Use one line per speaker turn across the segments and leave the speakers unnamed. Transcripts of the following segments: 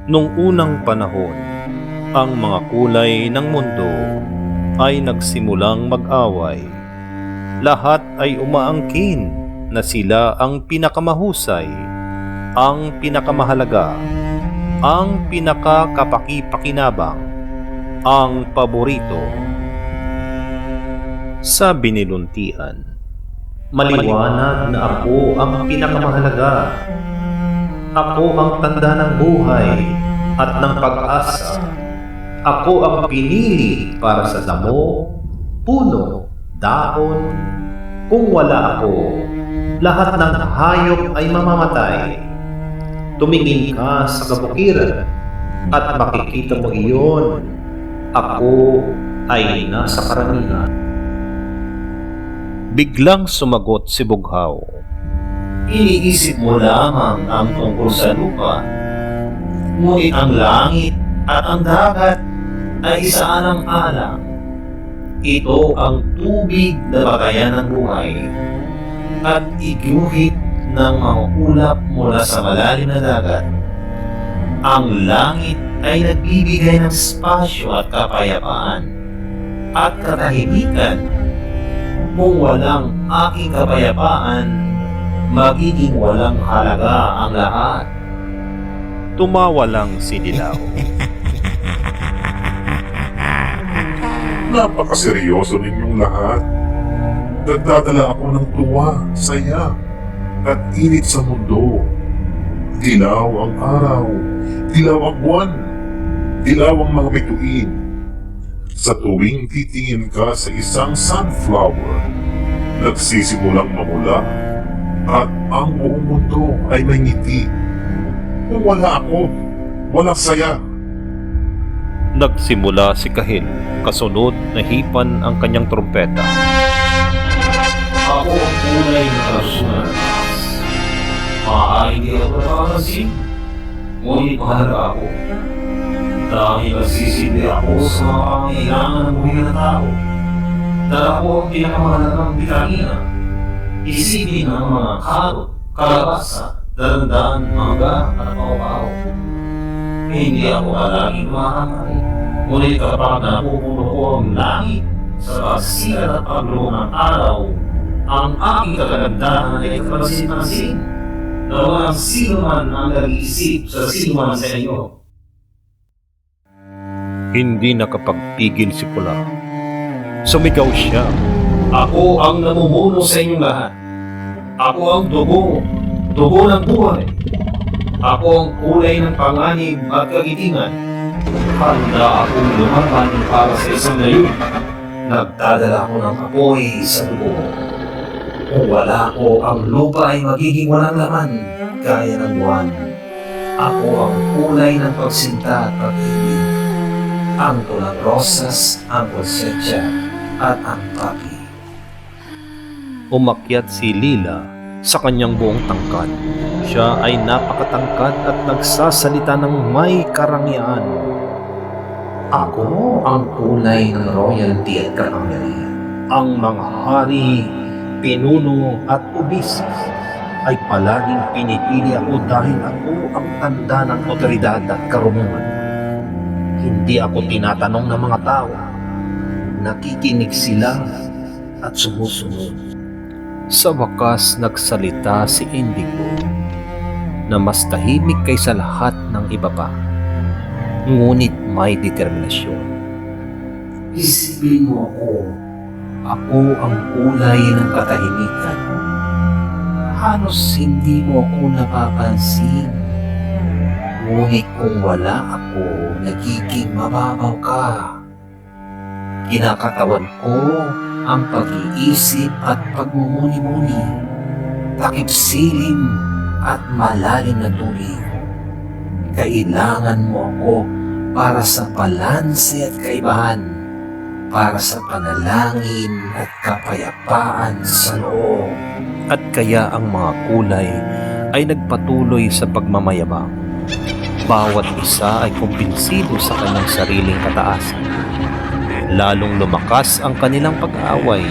Nung unang panahon, ang mga kulay ng mundo ay nagsimulang mag-away. Lahat ay umaangkin na sila ang pinakamahusay, ang pinakamahalaga, ang pinakakapaki-pakinabang, ang paborito. Sa biniluntian, maliwanag na ako ang pinakamahalaga. Ako ang tanda ng buhay at ng pag-asa. Ako ang pinili para sa damo, puno, dahon. Kung wala ako, lahat ng hayop ay mamamatay. Tumingin ka sa kabukiran at makikita mo iyon. Ako ay nasa karamihan. Biglang sumagot si Bughaw. Iniisip mo lamang ang tungkol sa lupa. Ngunit ang langit at ang dagat ay isaalang-alang. Ito ang tubig na batayan ng buhay at iguhit ng mga ulap mula sa malalim na dagat. Ang langit ay nagbibigay ng spasyo at kapayapaan at katahimikan. Kung walang aking kapayapaan, magiging walang halaga ang lahat. Tumawa lang si Dilaw.
Napakaseryoso ninyong lahat. Nagdadala ako ng tuwa, saya, at init sa mundo. Dilaw ang araw, dilaw ang buwan, dilaw ang mga bituin. Sa tuwing titingin ka sa isang sunflower, nagsisimulang mamula at ang buong mundo ay may ngiti. Kung wala ako, walang saya.
Nagsimula si Kahil, kasunod na hipan ang kanyang trumpeta. Ako ang kulay ng kalusugan ng taas. Maaaring di ako napapansin, ngunit mahalaga ako. Dahil nagsisindi ako sa mga pangailangan ng buhay ng tao. Dahil ako ang pinakamahalagang bitamina. Isipin ang mga karot, kalabasa, dalandan, mangga at pao-pao. Hindi ako palaging mahamay. Ngunit kapag napupuno ko ang langit sa pagsikat at pagluho ng araw, ang aking kagandahan ay kapansin-pansin na walang sino man ang nag-iisip sa sino man sa inyo. Hindi nakapagpigil si Pula. Sumigaw siya. Ako ang namumuno sa inyong lahat. Ako ang dugo ng buhay. Ako ang kulay ng panganib at kagitingan. Handa akong lumaban para sa isang layunin. Nagdadala ako ng apoy sa dugo. Kung wala ko, ang lupa ay magiging walang laman, gaya ng buwan. Ako ang kulay ng pagsinta at pag-ibig. Ang tulang rosas, ang konsensya, at ang papi. Umakyat si Lila sa kanyang buong tangkad. Siya ay napakatangkad at nagsasalita ng may karangyaan. Ako ang kulay ng royalty at kapangyarihan. Ang mga hari, pinuno at ubis ay palaging pinipili ako dahil ako ang tanda ng otoridad at karunungan. Hindi ako tinatanong ng mga tao. Nakikinig sila at sumusunod. Sa wakas nagsalita si Indigo na mas tahimik kaysa lahat ng iba pa. Ngunit may determinasyon. Isipin mo ako. Ako ang kulay ng katahimikan. Halos hindi mo ako napapansin. Ngunit kung wala ako, nagiging mababaw ka. Kinakatawan ko ang pag-iisip at pagmumuni-muni, takip silim at malalim na tubig. Kailangan mo ako para sa balanse at kaibahan, para sa panalangin at kapayapaan sa loob. At kaya ang mga kulay ay nagpatuloy sa pagmamayabang. Bawat isa ay kumbinsido sa kanyang sariling kataasan. Lalong lumakas ang kanilang pag-aaway.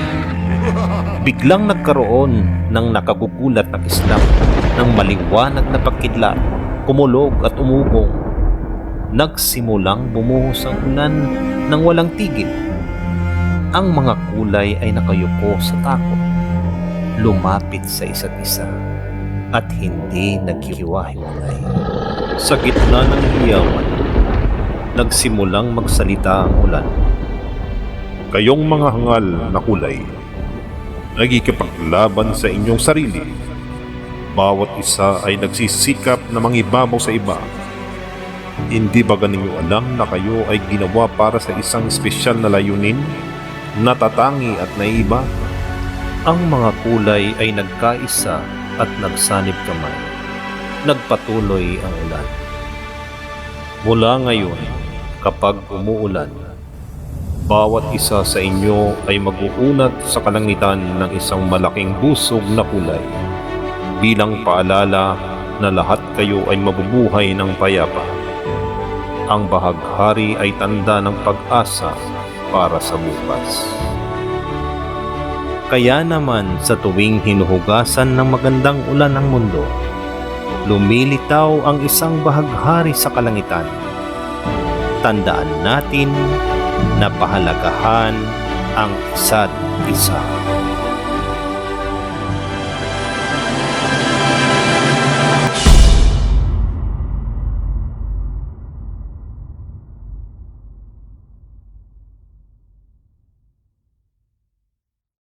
Biglang nagkaroon ng nakagugulat na kislap ng maliwanag na pagkidlat, kumulog at umugong. nagsimulang bumuhos ang ulan nang walang tigil. Ang mga kulay ay nakayuko sa takot, lumapit sa isa't isa, at hindi naghiwa-hiwalay. Sa gitna ng hiyawan, nagsimulang magsalita ang ulan.
Kayong mga hangal na kulay, nagkikipaglaban sa inyong sarili. Bawat isa ay nagsisikap na mangibabaw sa iba. Hindi ba ganinyo alam na kayo ay ginawa para sa isang espesyal na layunin, natatangi at naiiba?
Ang mga kulay ay nagkaisa at nagsanib kamay. Nagpatuloy ang ulan. Mula ngayon, kapag umuulan, bawat isa sa inyo ay mag-uunat sa kalangitan ng isang malaking busog na kulay, bilang paalala na lahat kayo ay mabubuhay ng payapa. Ang bahaghari ay tanda ng pag-asa para sa bukas. Kaya naman sa tuwing hinuhugasan ng magandang ulan ng mundo, lumilitaw ang isang bahaghari sa kalangitan. Tandaan natin na pahalagahan ang isa't isa.